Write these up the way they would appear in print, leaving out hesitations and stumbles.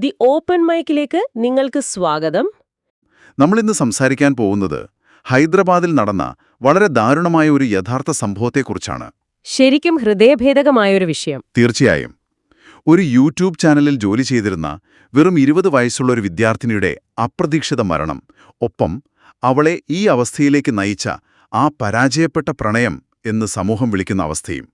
The open മൈക്കിലേക്ക് നിങ്ങൾക്ക് സ്വാഗതം. നമ്മളിന്ന് സംസാരിക്കാൻ പോകുന്നത് ഹൈദരാബാദിൽ നടന്ന വളരെ ദാരുണമായ ഒരു യഥാർത്ഥ സംഭവത്തെക്കുറിച്ചാണ്. ശരിക്കും ഹൃദയഭേദകമായൊരു വിഷയം. തീർച്ചയായും. ഒരു യൂട്യൂബ് ചാനലിൽ ജോലി ചെയ്തിരുന്ന വെറും 20 വയസ്സുള്ള ഒരു വിദ്യാർത്ഥിനിയുടെ അപ്രതീക്ഷിത മരണം, ഒപ്പം അവളെ ഈ അവസ്ഥയിലേക്ക് നയിച്ച ആ പരാജയപ്പെട്ട പ്രണയം എന്ന് സമൂഹം വിളിക്കുന്ന അവസ്ഥയും.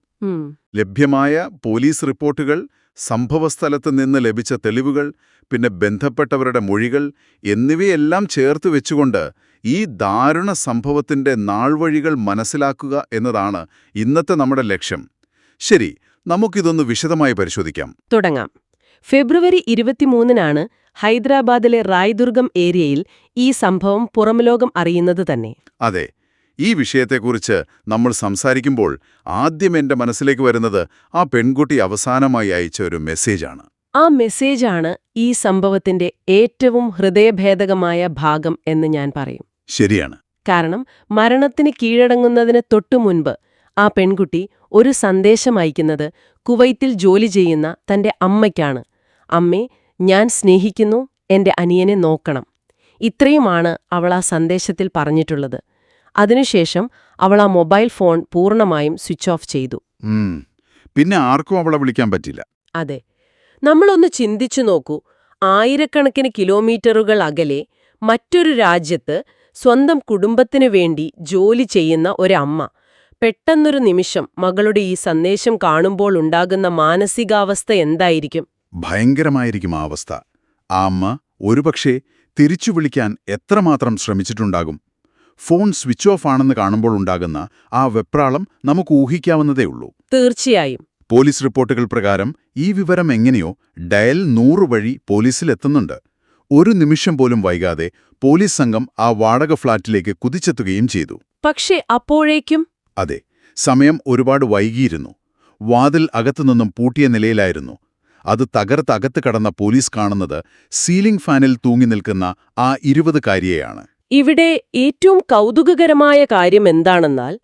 ലഭ്യമായ പോലീസ് റിപ്പോർട്ടുകൾ, സംഭവസ്ഥലത്ത് നിന്ന് ലഭിച്ച തെളിവുകൾ, പിന്നെ ബന്ധപ്പെട്ടവരുടെ മൊഴികൾ എന്നിവയെല്ലാം ചേർത്ത് വെച്ചുകൊണ്ട് ഈ ദാരുണ സംഭവത്തിന്റെ നാൾവഴികൾ മനസ്സിലാക്കുക എന്നതാണ് ഇന്നത്തെ നമ്മുടെ ലക്ഷ്യം. ശരി, നമുക്കിതൊന്ന് വിശദമായി പരിശോധിക്കാം. തുടങ്ങാം. ഫെബ്രുവരി 23-നാണ് ഹൈദരാബാദിലെ റായ്ദുർഗം ഏരിയയിൽ ഈ സംഭവം പുറംലോകം അറിയുന്നത് തന്നെ. അതെ, ഈ വിഷയത്തെക്കുറിച്ച് നമ്മൾ സംസാരിക്കുമ്പോൾ ആദ്യം എന്റെ മനസ്സിലേക്ക് വരുന്നത് ആ പെൺകുട്ടി അവസാനമായി അയച്ച ഒരു മെസ്സേജാണ്. ആ മെസ്സേജാണ് ഈ സംഭവത്തിന്റെ ഏറ്റവും ഹൃദയഭേദകമായ ഭാഗം എന്ന് ഞാൻ പറയും. ശരിയാണ്. കാരണം മരണത്തിന് കീഴടങ്ങുന്നതിന് തൊട്ടുമുൻപ് ആ പെൺകുട്ടി ഒരു സന്ദേശം അയക്കുന്നത് കുവൈത്തിൽ ജോലി ചെയ്യുന്ന തന്റെ അമ്മയ്ക്കാണ്. അമ്മേ, ഞാൻ സ്നേഹിക്കുന്നു, എന്റെ അനിയനെ നോക്കണം. ഇത്രയുമാണ് അവൾ ആ സന്ദേശത്തിൽ പറഞ്ഞിട്ടുള്ളത്. അതിനുശേഷം അവൾ ആ മൊബൈൽ ഫോൺ പൂർണ്ണമായും സ്വിച്ച് ഓഫ് ചെയ്തു. പിന്നെ ആർക്കും അവളെ വിളിക്കാൻ പറ്റില്ല. അതെ, നമ്മളൊന്ന് ചിന്തിച്ചു നോക്കൂ. ആയിരക്കണക്കിന് കിലോമീറ്ററുകൾ അകലെ മറ്റൊരു രാജ്യത്ത് സ്വന്തം കുടുംബത്തിനു വേണ്ടി ജോലി ചെയ്യുന്ന ഒരമ്മ പെട്ടെന്നൊരു നിമിഷം മകളുടെ ഈ സന്ദേശം കാണുമ്പോൾ ഉണ്ടാകുന്ന മാനസികാവസ്ഥ എന്തായിരിക്കും? ഭയങ്കരമായിരിക്കും ആ അവസ്ഥ. ആ അമ്മ ഒരുപക്ഷെ തിരിച്ചു വിളിക്കാൻ എത്രമാത്രം ശ്രമിച്ചിട്ടുണ്ടാകും. ഫോൺ സ്വിച്ച് ഓഫ് ആണെന്ന് കാണുമ്പോൾ ഉണ്ടാകുന്ന ആ വെപ്രാളം നമുക്ക് ഊഹിക്കാവുന്നതേയുള്ളൂ. തീർച്ചയായും. പോലീസ് റിപ്പോർട്ടുകൾ പ്രകാരം ഈ വിവരം എങ്ങനെയോ ഡയൽ 100 വഴി പോലീസിലെത്തുന്നുണ്ട്. ഒരു നിമിഷം പോലും വൈകാതെ പോലീസ് സംഘം ആ വാടക ഫ്ളാറ്റിലേക്ക് കുതിച്ചെത്തുകയും ചെയ്തു. പക്ഷേ അപ്പോഴേക്കും... അതെ, സമയം ഒരുപാട് വൈകിയിരുന്നു. വാതിൽ അകത്തുനിന്നും പൂട്ടിയ നിലയിലായിരുന്നു. അത് തകർത്തകത്ത് കടന്ന പോലീസ് കാണുന്നത് സീലിംഗ് ഫാനിൽ തൂങ്ങി നിൽക്കുന്ന ആ 20-കാരിയെയാണ്. ഇവിടെ ഏറ്റവും കൗതുകകരമായ കാര്യം എന്താണെന്നാൽ,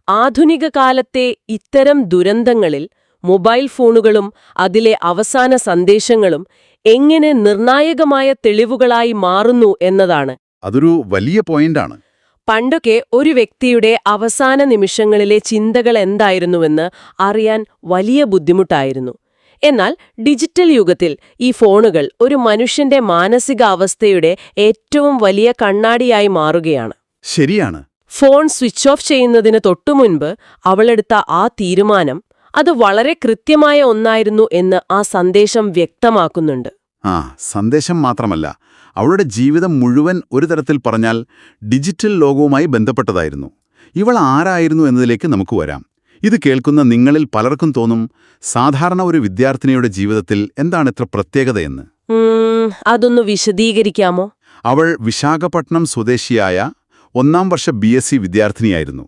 ആധുനിക കാലത്തെ ഇത്തരം ദുരന്തങ്ങളിൽ മൊബൈൽ ഫോണുകളും അതിലെ അവസാന സന്ദേശങ്ങളും എങ്ങനെ നിർണായകമായ തെളിവുകളായി മാറുന്നു എന്നതാണ്. അതൊരു വലിയ പോയിന്റാണ്. പണ്ടൊക്കെ ഒരു വ്യക്തിയുടെ അവസാന നിമിഷങ്ങളിലെ ചിന്തകൾ എന്തായിരുന്നുവെന്ന് അറിയാൻ വലിയ ബുദ്ധിമുട്ടായിരുന്നു. എന്നാൽ ഡിജിറ്റൽ യുഗത്തിൽ ഈ ഫോണുകൾ ഒരു മനുഷ്യന്റെ മാനസികാവസ്ഥയുടെ ഏറ്റവും വലിയ കണ്ണാടിയായി മാറുകയാണ്. ശരിയാണ്. ഫോൺ സ്വിച്ച് ഓഫ് ചെയ്യുന്നതിന് തൊട്ടുമുൻപ് അവളെടുത്ത ആ തീരുമാനം അത് വളരെ കൃത്യമായ ഒന്നായിരുന്നു എന്ന് ആ സന്ദേശം വ്യക്തമാക്കുന്നുണ്ട്. സന്ദേശം മാത്രമല്ല, അവളുടെ ജീവിതം മുഴുവൻ ഒരു തരത്തിൽ പറഞ്ഞാൽ ഡിജിറ്റൽ ലോകവുമായി ബന്ധപ്പെട്ടതായിരുന്നു. ഇവൾ ആരായിരുന്നു എന്നതിലേക്ക് നമുക്ക് വരാം. ഇത് കേൾക്കുന്ന നിങ്ങളിൽ പലർക്കും തോന്നും, സാധാരണ ഒരു വിദ്യാർത്ഥിനിയുടെ ജീവിതത്തിൽ എന്താണ് ഇത്ര പ്രത്യേകതയെന്ന്. അതൊന്ന് വിശദീകരിക്കാമോ? അവൾ വിശാഖപട്ടണം സ്വദേശിയായ 1ാം വർഷ BSc വിദ്യാർത്ഥിനിയായിരുന്നു.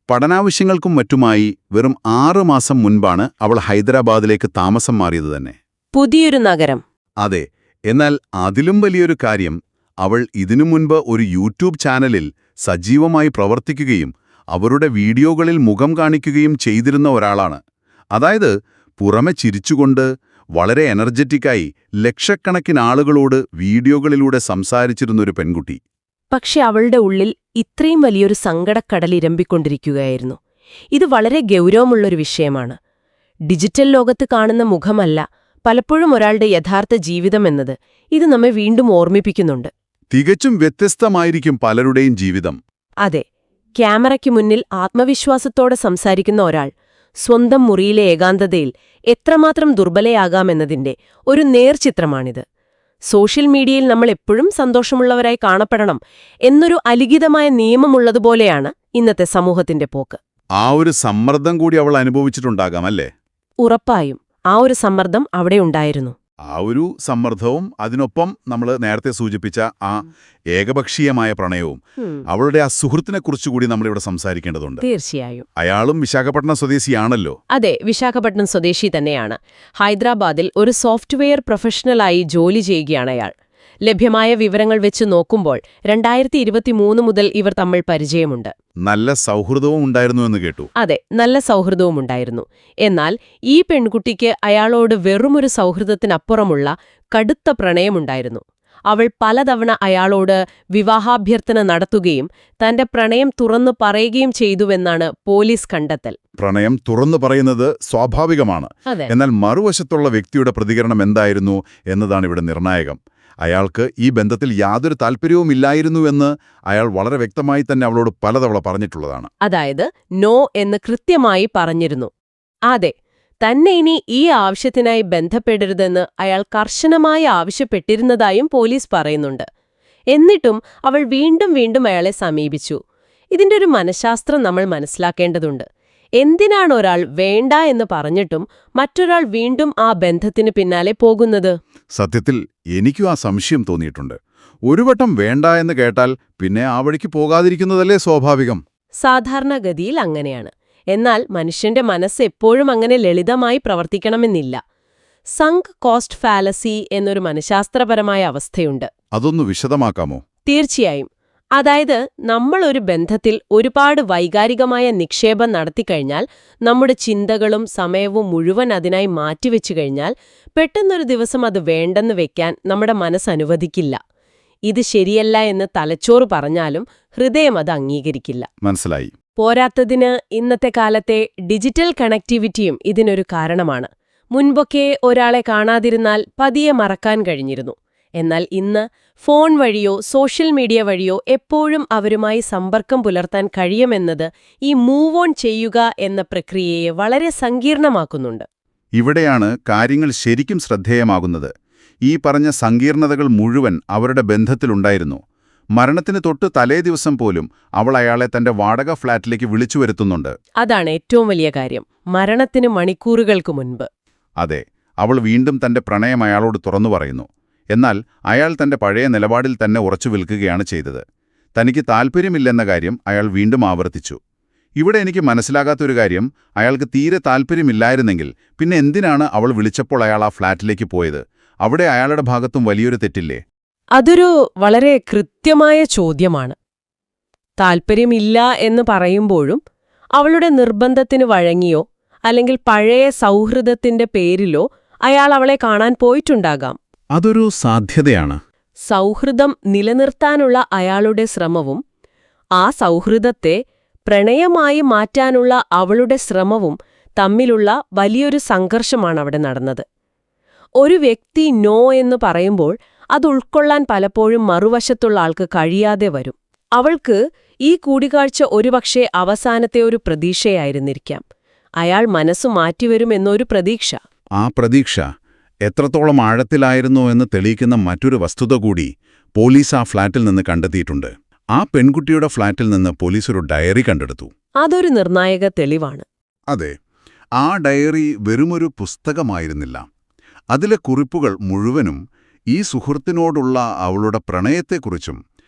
പഠനാവശ്യങ്ങൾക്കും മറ്റുമായി വെറും 6 മാസം മുൻപാണ് അവൾ ഹൈദരാബാദിലേക്ക് താമസം മാറിയത് തന്നെ. പുതിയൊരു നഗരം. അതെ, എന്നാൽ അതിലും വലിയൊരു കാര്യം, അവൾ ഇതിനു മുൻപ് ഒരു യൂട്യൂബ് ചാനലിൽ സജീവമായി പ്രവർത്തിക്കുകയും അവരുടെ വീഡിയോകളിൽ മുഖം കാണിക്കുകയും ചെയ്തിരുന്ന ഒരാളാണ്. അതായത് പുറമെ ചിരിച്ചുകൊണ്ട് വളരെ എനർജറ്റിക്കായി ലക്ഷക്കണക്കിന് ആളുകളോട് വീഡിയോകളിലൂടെ സംസാരിച്ചിരുന്നൊരു പെൺകുട്ടി. പക്ഷെ അവളുടെ ഉള്ളിൽ ഇത്രയും വലിയൊരു സങ്കടക്കടൽ ഇരമ്പിക്കൊണ്ടിരിക്കുകയായിരുന്നു. ഇത് വളരെ ഗൗരവമുള്ളൊരു വിഷയമാണ്. ഡിജിറ്റൽ ലോകത്ത് കാണുന്ന മുഖമല്ല പലപ്പോഴും ഒരാളുടെ യഥാർത്ഥ ജീവിതമെന്നത് ഇത് നമ്മെ വീണ്ടും ഓർമ്മിപ്പിക്കുന്നുണ്ട്. തികച്ചും വ്യത്യസ്തമായിരിക്കും പലരുടെയും ജീവിതം. അതെ, ക്യാമറയ്ക്ക് മുന്നിൽ ആത്മവിശ്വാസത്തോടെ സംസാരിക്കുന്ന ഒരാൾ സ്വന്തം മുറിയിലെ ഏകാന്തതയിൽ എത്രമാത്രം ദുർബലയാകാമെന്നതിന്റെ ഒരു നേർചിത്രമാണിത്. സോഷ്യൽ മീഡിയയിൽ നമ്മൾ എപ്പോഴും സന്തോഷമുള്ളവരായി കാണപ്പെടണം എന്നൊരു അലിഖിതമായ നിയമമുള്ളതുപോലെയാണ് ഇന്നത്തെ സമൂഹത്തിന്റെ പോക്ക്. ആ ഒരു സമ്മർദ്ദം കൂടി അവൾ അനുഭവിച്ചിട്ടുണ്ടാകാം, അല്ലേ? ഉറപ്പായും ആ ഒരു സമ്മർദ്ദം അവിടെ ഉണ്ടായിരുന്നു. ആ ഒരു സമ്മർദ്ദവും അതിനൊപ്പം നമ്മൾ നേരത്തെ സൂചിപ്പിച്ച ആ ഏകപക്ഷീയമായ പ്രണയവും അവളുടെ ആ സുഹൃത്തിനെക്കുറിച്ചുകൂടി നമ്മളിവിടെ സംസാരിക്കേണ്ടതുണ്ട്. തീർച്ചയായും. അയാളും വിശാഖപട്ടണം സ്വദേശിയാണല്ലോ. അതെ, വിശാഖപട്ടണം സ്വദേശി തന്നെയാണ്. ഹൈദരാബാദിൽ ഒരു സോഫ്റ്റ്വെയർ പ്രൊഫഷണലായി ജോലി ചെയ്യുകയാണ് അയാൾ. ലഭ്യമായ വിവരങ്ങൾ വെച്ച് നോക്കുമ്പോൾ 2023 മുതൽ ഇവർ തമ്മിൽ പരിചയമുണ്ട്. നല്ല സൗഹൃദവും ഉണ്ടായിരുന്നു എന്ന് കേട്ടു. അതെ, നല്ല സൗഹൃദവും ഉണ്ടായിരുന്നു. എന്നാൽ ഈ പെൺകുട്ടിക്ക് അയാളോട് വെറുമൊരു സൗഹൃദത്തിനപ്പുറമുള്ള കടുത്ത പ്രണയമുണ്ടായിരുന്നു. അവൾ പലതവണ അയാളോട് വിവാഹാഭ്യർത്ഥന നടത്തുകയും തന്റെ പ്രണയം തുറന്നു പറയുകയും ചെയ്തുവെന്നാണ് പോലീസ് കണ്ടെത്തൽ. പ്രണയം തുറന്നു പറയുന്നത് സ്വാഭാവികമാണ്. അതെ. എന്നാൽ മറുവശത്തുള്ള വ്യക്തിയുടെ പ്രതികരണം എന്തായിരുന്നു എന്നതാണ് ഇവിടെ നിർണായകം. അയാൾക്ക് ഈ ബന്ധത്തിൽ യാതൊരു താൽപ്പര്യവുമില്ലായിരുന്നുവെന്ന് അയാൾ വളരെ വ്യക്തമായി തന്നെ അവളോട് പലതവണ പറഞ്ഞിട്ടുള്ളതാണ്. അതായത് നോ എന്ന് കൃത്യമായി പറഞ്ഞിരുന്നു. അതെ, തന്നെ ഇനി ഈ ആവശ്യത്തിനായി ബന്ധപ്പെടരുതെന്ന് അയാൾ കർശനമായി ആവശ്യപ്പെട്ടിരുന്നതായും പോലീസ് പറയുന്നുണ്ട്. എന്നിട്ടും അവൾ വീണ്ടും വീണ്ടും അയാളെ സമീപിച്ചു. ഇതിന്റെ ഒരു മനഃശാസ്ത്രം നമ്മൾ മനസ്സിലാക്കേണ്ടതുണ്ട്. എന്തിനാണ് ഒരാൾ വേണ്ട എന്ന് പറഞ്ഞിട്ടും മറ്റൊരാൾ വീണ്ടും ആ ബന്ധത്തിന് പിന്നാലെ പോകുന്നത്? സത്യത്തിൽ എനിക്കും ആ സംശയം തോന്നിയിട്ടുണ്ട്. ഒരു വട്ടം വേണ്ട എന്ന് കേട്ടാൽ പിന്നെ ആ വഴിക്ക് പോകാതിരിക്കുന്നതല്ലേ സ്വാഭാവികം? സാധാരണഗതിയിൽ അങ്ങനെയാണ്. എന്നാൽ മനുഷ്യന്റെ മനസ്സ് എപ്പോഴും അങ്ങനെ ലളിതമായി പ്രവർത്തിക്കണമെന്നില്ല. സങ്ക് കോസ്റ്റ് ഫാലസി എന്നൊരു മനഃശാസ്ത്രപരമായ അവസ്ഥയുണ്ട്. അതൊന്ന് വിശദമാക്കാമോ? തീർച്ചയായും. അതായത്, നമ്മൾ ഒരു ബന്ധത്തിൽ ഒരുപാട് വൈകാരികമായ നിക്ഷേപം നടത്തിക്കഴിഞ്ഞാൽ, നമ്മുടെ ചിന്തകളും സമയവും മുഴുവൻ അതിനായി മാറ്റിവെച്ചു കഴിഞ്ഞാൽ, പെട്ടെന്നൊരു ദിവസം അത് വേണ്ടെന്ന് വെക്കാൻ നമ്മുടെ മനസ്സ് അനുവദിക്കില്ല. ഇത് ശരിയല്ല എന്ന് തലച്ചോറ് പറഞ്ഞാലും ഹൃദയം അത് അംഗീകരിക്കില്ല. മനസ്സിലായി. പോരാത്തതിന് ഇന്നത്തെ കാലത്തെ ഡിജിറ്റൽ കണക്ടിവിറ്റിയും ഇതിനൊരു കാരണമാണ്. മുൻപൊക്കെ ഒരാളെ കാണാതിരുന്നാൽ പതിയെ മറക്കാൻ കഴിഞ്ഞിരുന്നു. എന്നാൽ ഇന്ന് ഫോൺ വഴിയോ സോഷ്യൽ മീഡിയ വഴിയോ എപ്പോഴും അവരുമായി സമ്പർക്കം പുലർത്താൻ കഴിയുമെന്നത് ഈ മൂവ് ഓൺ ചെയ്യുക എന്ന പ്രക്രിയയെ വളരെ സങ്കീർണമാക്കുന്നുണ്ട്. ഇവിടെയാണ് കാര്യങ്ങൾ ശരിക്കും ശ്രദ്ധേയമാകുന്നത്. ഈ പറഞ്ഞ സങ്കീർണതകൾ മുഴുവൻ അവരുടെ ബന്ധത്തിലുണ്ടായിരുന്നു. മരണത്തിന് തൊട്ട് തലേ ദിവസം പോലും അവൾ അയാളെ തന്റെ വാടക ഫ്ളാറ്റിലേക്ക് വിളിച്ചു വരുത്തുന്നുണ്ട്. അതാണ് ഏറ്റവും വലിയ കാര്യം. മരണത്തിന് മണിക്കൂറുകൾക്ക് മുൻപ്. അതെ, അവൾ വീണ്ടും തന്റെ പ്രണയം അയാളോട് തുറന്നു പറയുന്നു. എന്നാൽ അയാൾ തന്റെ പഴയ നിലപാടിൽ തന്നെ ഉറച്ചു നിൽക്കുകയാണ് ചെയ്തത്. തനിക്ക് താൽപ്പര്യമില്ലെന്ന കാര്യം അയാൾ വീണ്ടും ആവർത്തിച്ചു. ഇവിടെ എനിക്ക് മനസ്സിലാകാത്തൊരു കാര്യം, അയാൾക്ക് തീരെ താൽപ്പര്യമില്ലായിരുന്നെങ്കിൽ പിന്നെ എന്തിനാണ് അവൾ വിളിച്ചപ്പോൾ അയാൾ ആ ഫ്ളാറ്റിലേക്ക് പോയത്? അവിടെ അയാളുടെ ഭാഗത്തും വലിയൊരു തെറ്റില്ലേ? അതൊരു വളരെ കൃത്യമായ ചോദ്യമാണ്. താൽപ്പര്യമില്ല എന്ന് പറയുമ്പോഴും അവളുടെ നിർബന്ധത്തിന് വഴങ്ങിയോ അല്ലെങ്കിൽ പഴയ സൗഹൃദത്തിന്റെ പേരിലോ അയാൾ അവളെ കാണാൻ പോയിട്ടുണ്ടാകാം. അതൊരു സാധ്യതയാണ്. സൗഹൃദം നിലനിർത്താനുള്ള അയാളുടെ ശ്രമവും ആ സൗഹൃദത്തെ പ്രണയമായി മാറ്റാനുള്ള അവളുടെ ശ്രമവും തമ്മിലുള്ള വലിയൊരു സംഘർഷമാണ് അവിടെ നടന്നത്. ഒരു വ്യക്തി നോ എന്ന് പറയുമ്പോൾ അത് ഉൾക്കൊള്ളാൻ പലപ്പോഴും മറുവശത്തുള്ള ആൾക്ക് കഴിയാതെ വരും. അവൾക്ക് ഈ കൂടിക്കാഴ്ച ഒരുപക്ഷെ അവസാനത്തെ ഒരു പ്രതീക്ഷയായിരുന്നിരിക്കാം. അയാൾ മനസ്സു മാറ്റിവരുമെന്നൊരു പ്രതീക്ഷ. ആ പ്രതീക്ഷ എത്രത്തോളം ആഴത്തിലായിരുന്നു എന്ന് തെളിയിക്കുന്ന മറ്റൊരു വസ്തുത കൂടി പോലീസ് ആ ഫ്ളാറ്റിൽ നിന്ന് കണ്ടെത്തിയിട്ടുണ്ട്. ആ പെൺകുട്ടിയുടെ ഫ്ളാറ്റിൽ നിന്ന് പോലീസ് ഒരു ഡയറി കണ്ടെടുത്തു. അതൊരു നിർണായക തെളിവാണ്. അതെ, ആ ഡയറി വെറുമൊരു പുസ്തകമായിരുന്നില്ല. അതിലെ കുറിപ്പുകൾ മുഴുവനും ഈ സുഹൃത്തിനോടുള്ള അവളുടെ പ്രണയത്തെക്കുറിച്ചും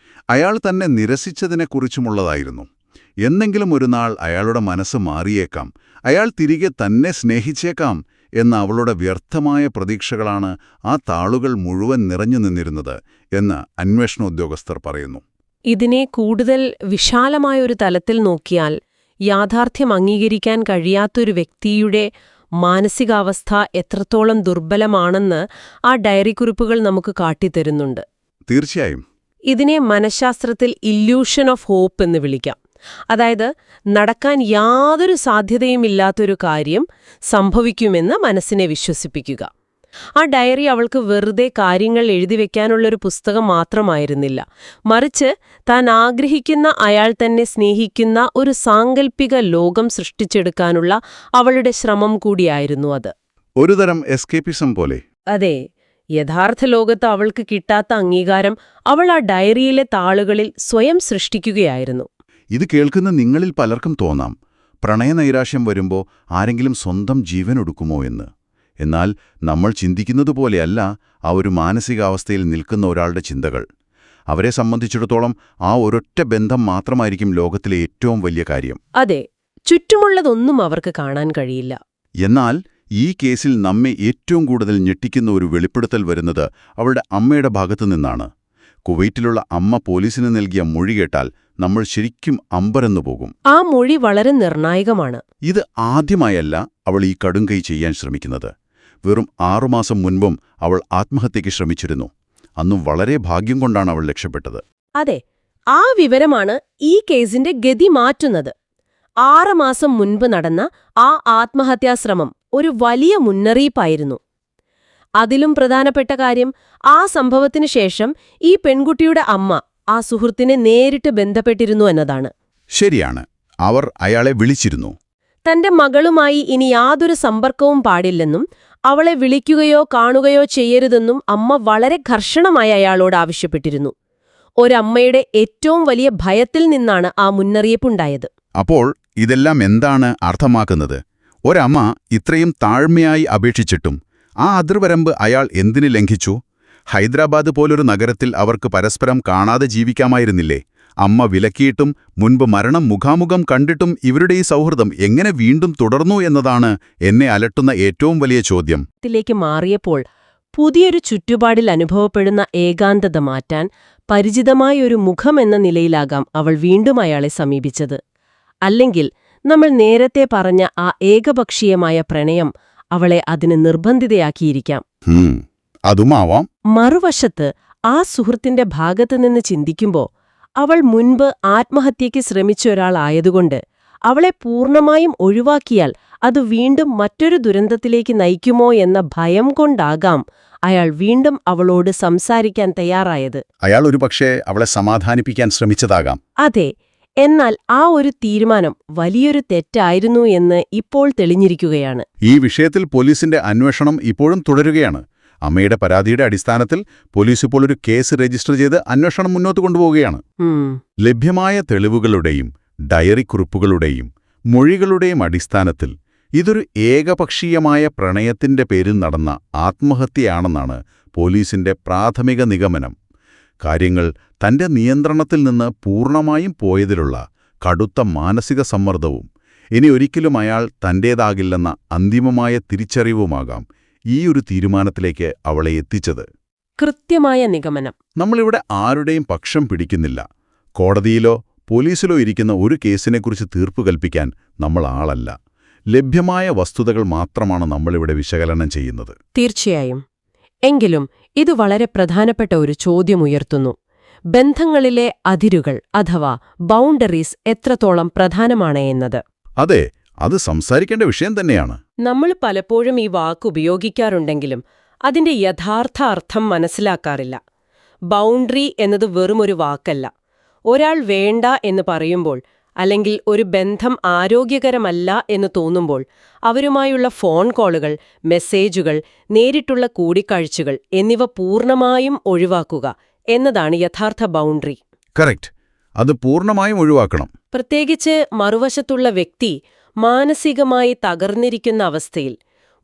അയാൾ തന്നെ നിരസിച്ചതിനെക്കുറിച്ചുമുള്ളതായിരുന്നു. എന്നെങ്കിലും ഒരു നാൾ അയാളുടെ മനസ്സ് മാറിയേക്കാം, അയാൾ തിരികെ തന്നെ സ്നേഹിച്ചേക്കാം എന്ന അവളുടെ വ്യർത്ഥമായ പ്രതീക്ഷകളാണ് ആ താളുകൾ മുഴുവൻ നിറഞ്ഞു നിന്നിരുന്നത് എന്ന് അന്വേഷണ ഉദ്യോഗസ്ഥർ പറയുന്നു. ഇതിനെ കൂടുതൽ വിശാലമായൊരു തലത്തിൽ നോക്കിയാൽ, യാഥാർത്ഥ്യം അംഗീകരിക്കാൻ കഴിയാത്തൊരു വ്യക്തിയുടെ മാനസികാവസ്ഥ എത്രത്തോളം ദുർബലമാണെന്ന് ആ ഡയറിക്കുറിപ്പുകൾ നമുക്ക് കാട്ടിത്തരുന്നുണ്ട്. തീർച്ചയായും. ഇതിനെ മനഃശാസ്ത്രത്തിൽ ഇല്യൂഷൻ ഓഫ് ഹോപ്പ് എന്ന് വിളിക്കാം. അതായത്, നടക്കാൻ യാതൊരു സാധ്യതയുമില്ലാത്തൊരു കാര്യം സംഭവിക്കുമെന്ന് മനസ്സിനെ വിശ്വസിപ്പിക്കുക. ആ ഡയറി അവൾക്ക് വെറുതെ കാര്യങ്ങൾ എഴുതിവെക്കാനുള്ളൊരു പുസ്തകം മാത്രമായിരുന്നില്ല, മറിച്ച് താൻ ആഗ്രഹിക്കുന്ന അയാൾ തന്നെ സ്നേഹിക്കുന്ന ഒരു സാങ്കല്പിക ലോകം സൃഷ്ടിച്ചെടുക്കാനുള്ള അവളുടെ ശ്രമം കൂടിയായിരുന്നു അത്. ഒരുതരം എസ്കേപ്പിസം പോലെ. അതെ, യഥാർത്ഥ ലോകത്ത് അവൾക്ക് കിട്ടാത്ത അംഗീകാരം അവൾ ആ ഡയറിയിലെ താളുകളിൽ സ്വയം സൃഷ്ടിക്കുകയായിരുന്നു. ഇത് കേൾക്കുന്ന നിങ്ങളിൽ പലർക്കും തോന്നാം, പ്രണയനൈരാശ്യം വരുമ്പോൾ ആരെങ്കിലും സ്വന്തം ജീവനൊടുക്കുമോ എന്ന്. എന്നാൽ നമ്മൾ ചിന്തിക്കുന്നതുപോലെയല്ല ആ ഒരു മാനസികാവസ്ഥയിൽ നിൽക്കുന്ന ഒരാളുടെ ചിന്തകൾ. അവരെ സംബന്ധിച്ചിടത്തോളം ആ ഒരൊറ്റ ബന്ധം മാത്രമായിരിക്കും ലോകത്തിലെ ഏറ്റവും വലിയ കാര്യം. അതെ, ചുറ്റുമുള്ളതൊന്നും അവർക്ക് കാണാൻ കഴിയില്ല. എന്നാൽ ഈ കേസിൽ നമ്മെ ഏറ്റവും കൂടുതൽ ഞെട്ടിക്കുന്ന ഒരു വെളിപ്പെടുത്തൽ വരുന്നത് അവളുടെ അമ്മയുടെ ഭാഗത്തു നിന്നാണ്. കുവൈറ്റിലുള്ള അമ്മ പോലീസിന് നൽകിയ മൊഴി കേട്ടാൽ നമ്മൾ ശരിക്കും അമ്പരന്നു പോകും. ആ മൊഴി വളരെ നിർണായകമാണ്. ഇത് ആദ്യമായല്ല അവൾ ഈ കടുംകൈ ചെയ്യാൻ ശ്രമിക്കുന്നത്. വെറും 6 മാസം മുൻപും അവൾ ആത്മഹത്യയ്ക്ക് ശ്രമിച്ചിരുന്നു. അന്നും വളരെ ഭാഗ്യം കൊണ്ടാണ് അവൾ രക്ഷപ്പെട്ടത്. അതെ, ആ വിവരമാണ് ഈ കേസിന്റെ ഗതി മാറ്റുന്നത്. 6 മാസം മുൻപ് നടന്ന ആ ആത്മഹത്യാശ്രമം ഒരു വലിയ മുന്നറിയിപ്പായിരുന്നു. അതിലും പ്രധാനപ്പെട്ട കാര്യം, ആ സംഭവത്തിനു ശേഷം ഈ പെൺകുട്ടിയുടെ അമ്മ ആ സുഹൃത്തിനെ നേരിട്ട് ബന്ധപ്പെട്ടിരുന്നു എന്നതാണ്. ശരിയാണ്, അവർ അയാളെ വിളിച്ചിരുന്നു. തന്റെ മകളുമായി ഇനി യാതൊരു സമ്പർക്കവും പാടില്ലെന്നും അവളെ വിളിക്കുകയോ കാണുകയോ ചെയ്യരുതെന്നും അമ്മ വളരെ കർശനമായി അയാളോട് ആവശ്യപ്പെട്ടിരുന്നു. ഒരമ്മയുടെ ഏറ്റവും വലിയ ഭയത്തിൽ നിന്നാണ് ആ മുന്നറിയിപ്പുണ്ടായത്. അപ്പോൾ ഇതെല്ലാം എന്താണ് അർത്ഥമാക്കുന്നത്? ഒരമ്മ ഇത്രയും താഴ്മയായി അപേക്ഷിച്ചിട്ടും ആ അതിർവരമ്പ് അയാൾ എന്തിന് ലംഘിച്ചു? ഹൈദരാബാദ് പോലൊരു നഗരത്തിൽ അവർക്ക് പരസ്പരം കാണാതെ ജീവിക്കാമായിരുന്നില്ലേ? അമ്മ വിലക്കിയിട്ടും മുൻപ് മരണം മുഖാമുഖം കണ്ടിട്ടും ഇവരുടെ ഈ സൗഹൃദം എങ്ങനെ വീണ്ടും തുടർന്നു എന്നതാണ് എന്നെ അലട്ടുന്ന ഏറ്റവും വലിയ ചോദ്യം. ത്തിലേക്ക് മാറിയപ്പോൾ പുതിയൊരു ചുറ്റുപാടിൽ അനുഭവപ്പെടുന്ന ഏകാന്തത മാറ്റാൻ പരിചിതമായൊരു മുഖമെന്ന നിലയിലാകാം അവൾ വീണ്ടും അയാളെ സമീപിച്ചത്. അല്ലെങ്കിൽ നമ്മൾ നേരത്തെ പറഞ്ഞ ആ ഏകപക്ഷീയമായ പ്രണയം അവളെ അതിന് നിർബന്ധിതയാക്കിയിരിക്കാം. അതുമാവാം. മറുവശത്ത് ആ സുഹൃത്തിന്റെ ഭാഗത്തുനിന്ന് ചിന്തിക്കുമ്പോൾ അവൾ മുൻപ് ആത്മഹത്യയ്ക്ക് ശ്രമിച്ച ഒരാളായതുകൊണ്ട് അവളെ പൂർണ്ണമായും ഒഴിവാക്കിയാൽ അത് വീണ്ടും മറ്റൊരു ദുരന്തത്തിലേക്ക് നയിക്കുമോ എന്ന ഭയം കൊണ്ടാകാം അയാൾ വീണ്ടും അവളോട് സംസാരിക്കാൻ തയ്യാറായത്. അയാൾ ഒരുപക്ഷേ അവളെ സമാധാനിപ്പിക്കാൻ ശ്രമിച്ചതാകാം. അതെ, എന്നാൽ ആ ഒരു തീരുമാനം വലിയൊരു തെറ്റായിരുന്നു എന്ന് ഇപ്പോൾ തെളിഞ്ഞിരിക്കുകയാണ്. ഈ വിഷയത്തിൽ പോലീസിന്റെ അന്വേഷണം ഇപ്പോഴും തുടരുകയാണ്. അമ്മയുടെ പരാതിയുടെ അടിസ്ഥാനത്തിൽ പോലീസ് ഇപ്പോൾ ഒരു കേസ് രജിസ്റ്റർ ചെയ്ത് അന്വേഷണം മുന്നോട്ട് കൊണ്ടുപോവുകയാണ്. ലഭ്യമായ തെളിവുകളുടെയും ഡയറി കുറിപ്പുകളുടെയും മൊഴികളുടെയും അടിസ്ഥാനത്തിൽ ഇതൊരു ഏകപക്ഷീയമായ പ്രണയത്തിന്റെ പേരിൽ നടന്ന ആത്മഹത്യയാണെന്നാണ് പോലീസിന്റെ പ്രാഥമിക നിഗമനം. കാര്യങ്ങൾ തന്റെ നിയന്ത്രണത്തിൽ നിന്ന് പൂർണ്ണമായും പോയതിലുള്ള കടുത്ത മാനസിക സമ്മർദ്ദവും ഇനി ഒരിക്കലും അയാൾ തന്റേതാകില്ലെന്ന അന്തിമമായ തിരിച്ചറിവുമാകാം ഈ ഒരു തീരുമാനത്തിലേക്ക് അവളെ എത്തിച്ചത്. കൃത്യമായ നിഗമനം. നമ്മളിവിടെ ആരുടെയും പക്ഷം പിടിക്കുന്നില്ല. കോടതിയിലോ പോലീസിലോ ഇരിക്കുന്ന ഒരു കേസിനെക്കുറിച്ച് തീർപ്പ് കൽപ്പിക്കാൻ നമ്മൾ ആളല്ല. ലഭ്യമായ വസ്തുതകൾ മാത്രമാണ് നമ്മളിവിടെ വിശകലനം ചെയ്യുന്നത്. തീർച്ചയായും. എങ്കിലും ഇത് വളരെ പ്രധാനപ്പെട്ട ഒരു ചോദ്യമുയർത്തുന്നു. ബന്ധങ്ങളിലെ അതിരുകൾ അഥവാ ബൗണ്ടറീസ് എത്രത്തോളം പ്രധാനമാണ് എന്നത്. അതെ, അത് സംസാരിക്കേണ്ട വിഷയം തന്നെയാണ്. നമ്മൾ പലപ്പോഴും ഈ വാക്ക് ഉപയോഗിക്കാറുണ്ടെങ്കിലും അതിന്റെ യഥാർത്ഥ അർത്ഥം മനസ്സിലാക്കാറില്ല. ബൗണ്ടറി എന്നത് വെറുമൊരു വാക്കല്ല. ഒരാൾ വേണ്ട എന്ന് പറയുമ്പോൾ അല്ലെങ്കിൽ ഒരു ബന്ധം ആരോഗ്യകരമല്ല എന്ന് തോന്നുമ്പോൾ അവരുമായുള്ള ഫോൺ കോളുകൾ, മെസ്സേജുകൾ, നേരിട്ടുള്ള കൂടിക്കാഴ്ചകൾ എന്നിവ പൂർണ്ണമായും ഒഴിവാക്കുക എന്നതാണ് യഥാർത്ഥ ബൗണ്ടറി. കറക്റ്റ്. അത് പൂർണ്ണമായും ഒഴിവാക്കണം. പ്രത്യേകിച്ച് മറുവശത്തുള്ള വ്യക്തി മാനസികമായി തകർന്നിരിക്കുന്ന അവസ്ഥയിൽ,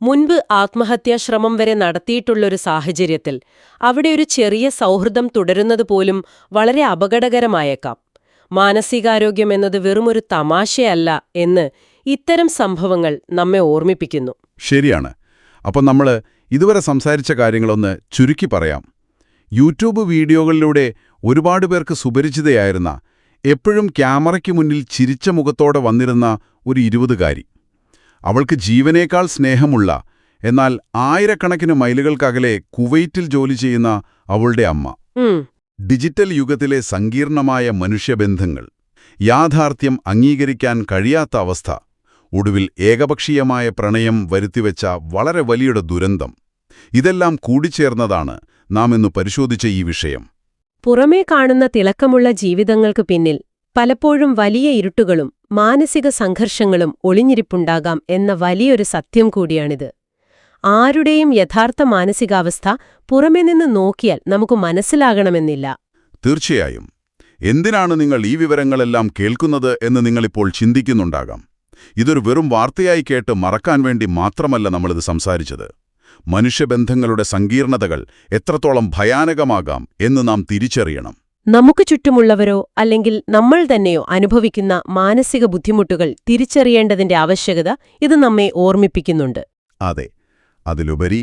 മുൻപ് ആത്മഹത്യാശ്രമം വരെ നടത്തിയിട്ടുള്ളൊരു സാഹചര്യത്തിൽ അവിടെ ഒരു ചെറിയ സൗഹൃദം തുടരുന്നത് പോലും വളരെ അപകടകരമായേക്കാം. മാനസികാരോഗ്യം എന്നത് വെറുമൊരു തമാശയല്ല എന്ന് ഇത്തരം സംഭവങ്ങൾ നമ്മെ ഓർമ്മിപ്പിക്കുന്നു. ശരിയാണ്. അപ്പോൾ നമ്മൾ ഇതുവരെ സംസാരിച്ച കാര്യങ്ങളൊന്ന് ചുരുക്കി പറയാം. യൂട്യൂബ് വീഡിയോകളിലൂടെ ഒരുപാട് പേർക്ക് സുപരിചിതയായിരുന്ന, എപ്പോഴും ക്യാമറയ്ക്ക് മുന്നിൽ ചിരിച്ച മുഖത്തോടെ വന്നിരുന്ന ഒരു 20കാരി. അവൾക്ക് ജീവനേക്കാൾ സ്നേഹമുള്ള, എന്നാൽ ആയിരക്കണക്കിന് മൈലുകൾക്കകലെ കുവൈറ്റിൽ ജോലി ചെയ്യുന്ന അവളുടെ അമ്മ. ഡിജിറ്റൽ യുഗത്തിലെ സങ്കീർണമായ മനുഷ്യബന്ധങ്ങൾ, യാഥാർത്ഥ്യം അംഗീകരിക്കാൻ കഴിയാത്ത അവസ്ഥ, ഒടുവിൽ ഏകപക്ഷീയമായ പ്രണയം വരുത്തിവെച്ച വളരെ വലിയൊരു ദുരന്തം, ഇതെല്ലാം കൂടിച്ചേർന്നതാണ് നാം ഇന്ന് പരിശോധിച്ച ഈ വിഷയം. പുറമേ കാണുന്ന തിളക്കമുള്ള ജീവിതങ്ങൾക്ക് പിന്നിൽ പലപ്പോഴും വലിയ ഇരുട്ടുകളും മാനസിക സംഘർഷങ്ങളും ഒളിഞ്ഞിരിപ്പുണ്ടാകാം എന്ന വലിയൊരു സത്യം കൂടിയാണിത്. ആരുടെയും യഥാർത്ഥ മാനസികാവസ്ഥ പുറമേ നിന്ന് നോക്കിയാൽ നമുക്ക് മനസ്സിലാകണമെന്നില്ല. തീർച്ചയായും. എന്തിനാണ് നിങ്ങൾ ഈ വിവരങ്ങളെല്ലാം കേൾക്കുന്നത് എന്ന് നിങ്ങളിപ്പോൾ ചിന്തിക്കുന്നുണ്ടാകാം. ഇതൊരു വെറും വാർത്തയായി കേട്ട് മറക്കാൻ വേണ്ടി മാത്രമല്ല നമ്മളിത് സംസാരിച്ചത്. മനുഷ്യബന്ധങ്ങളുടെ സങ്കീർണതകൾ എത്രത്തോളം ഭയാനകമാകാം എന്ന് നാം തിരിച്ചറിയണം. നമുക്ക് ചുറ്റുമുള്ളവരോ അല്ലെങ്കിൽ നമ്മൾ തന്നെയോ അനുഭവിക്കുന്ന മാനസിക ബുദ്ധിമുട്ടുകൾ തിരിച്ചറിയേണ്ടതിന്റെ ആവശ്യകത ഇത് നമ്മെ ഓർമ്മിപ്പിക്കുന്നുണ്ട്. അതെ. അതിലുപരി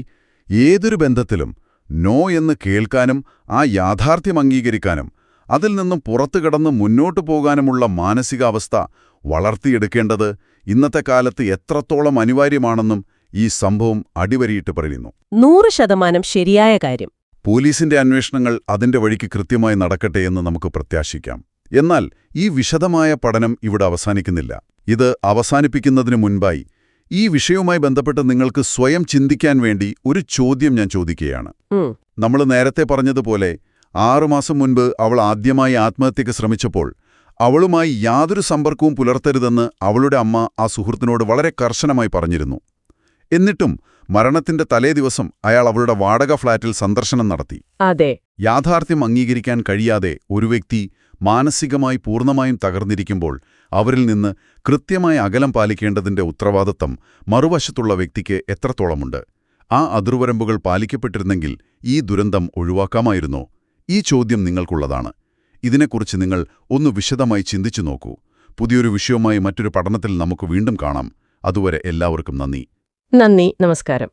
ഏതൊരു ബന്ധത്തിലും നോ എന്ന് കേൾക്കാനും ആ യാഥാർത്ഥ്യം അംഗീകരിക്കാനും അതിൽ നിന്നും പുറത്തു കടന്ന് മുന്നോട്ടു പോകാനുമുള്ള മാനസികാവസ്ഥ വളർത്തിയെടുക്കേണ്ടത് ഇന്നത്തെ കാലത്ത് എത്രത്തോളം അനിവാര്യമാണെന്നും ഈ സംഭവം അടിവരയിട്ട് പറയുന്നു. 100% ശരിയായ കാര്യം. പോലീസിന്റെ അന്വേഷണങ്ങൾ അതിന്റെ വഴിക്ക് കൃത്യമായി നടക്കട്ടെ എന്ന് നമുക്ക് പ്രത്യാശിക്കാം. എന്നാൽ ഈ വിശദമായ പഠനം ഇവിടെ അവസാനിക്കുന്നില്ല. ഇത് അവസാനിപ്പിക്കുന്നതിനു മുൻപായി ഈ വിഷയവുമായി ബന്ധപ്പെട്ട് നിങ്ങൾക്ക് സ്വയം ചിന്തിക്കാൻ വേണ്ടി ഒരു ചോദ്യം ഞാൻ ചോദിക്കുകയാണ്. നമ്മൾ നേരത്തെ പറഞ്ഞതുപോലെ 6 മാസം മുൻപ് അവൾ ആദ്യമായി ആത്മഹത്യയ്ക്ക് ശ്രമിച്ചപ്പോൾ അവളുമായി യാതൊരു സമ്പർക്കവും പുലർത്തരുതെന്ന് അവളുടെ അമ്മ ആ സുഹൃത്തിനോട് വളരെ കർശനമായി പറഞ്ഞിരുന്നു. എന്നിട്ടും മരണത്തിന്റെ തലേദിവസം അയാൾ അവളുടെ വാടക ഫ്ളാറ്റിൽ സന്ദർശനം നടത്തി. അതെ. യാഥാർത്ഥ്യം അംഗീകരിക്കാൻ കഴിയാതെ ഒരു വ്യക്തി മാനസികമായി പൂർണ്ണമായും തകർന്നിരിക്കുമ്പോൾ അവരിൽ നിന്ന് കൃത്യമായ അകലം പാലിക്കേണ്ടതിന്റെ ഉത്തരവാദിത്തം മറുവശത്തുള്ള വ്യക്തിക്ക് എത്രത്തോളമുണ്ട്? ആ അതിർവരമ്പുകൾ പാലിക്കപ്പെട്ടിരുന്നെങ്കിൽ ഈ ദുരന്തം ഒഴിവാക്കാമായിരുന്നോ? ഈ ചോദ്യം നിങ്ങൾക്കുള്ളതാണ്. ഇതിനെക്കുറിച്ച് നിങ്ങൾ ഒന്ന് വിശദമായി ചിന്തിച്ചു നോക്കൂ. പുതിയൊരു വിഷയവുമായി മറ്റൊരു പഠനത്തിൽ നമുക്ക് വീണ്ടും കാണാം. അതുവരെ എല്ലാവർക്കും നന്ദി. നന്ദി, നമസ്കാരം.